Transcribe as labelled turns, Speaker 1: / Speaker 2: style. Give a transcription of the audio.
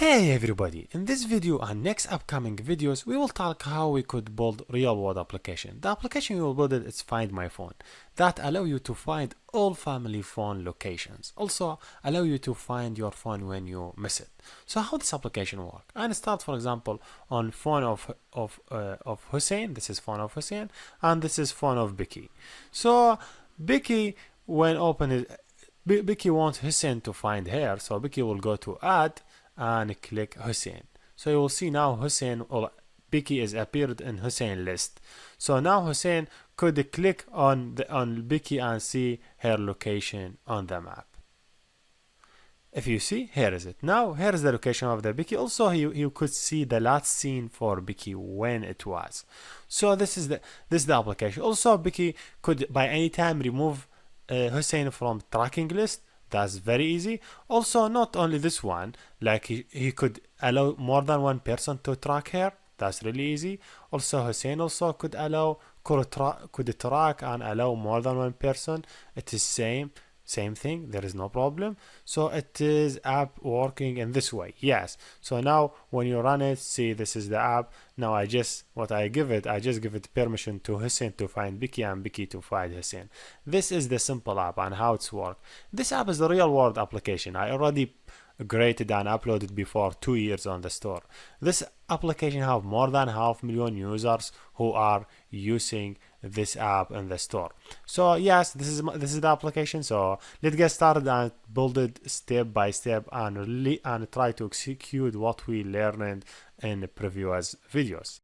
Speaker 1: Hey everybody, in this video and next upcoming videos we will talk how we could build real world application. The application we will build is Find My Phone that allow you to find all family phone locations. Also allow you to find your phone when you miss it. So how this application work? And start for example on phone of Hussein. This is phone of Hussein and this is phone of Becky. So Becky when open it, Becky wants Hussein to find her, so Becky will go to add and click Hussein. So you will see now Hussein or Becky is appeared in Hussein list. So now Hussein could click on Becky and see her location on the map. If you see, here is it. Now here is the location of the Becky. Also you could see the last scene for Becky when it was. So this is the application. Also Becky could by any time remove Hussein from tracking list. That's very easy. Also not only this one, like he could allow more than one person to track her. That's really easy. Also Hussein also could track and allow more than one person. It is same thing, there is no problem. So it is app working in this way. Yes, so now when you run it, see this is the app. Now I just give it permission to Hussein to find Becky and Becky to find Hussein. This is the simple app and how it's work. This app is the real world application. I already created and uploaded before 2 years on the store. This application have more than 500,000 users who are using this app in the store. So yes, this is the application. So let's get started and build it step by step and try to execute what we learned in previous videos.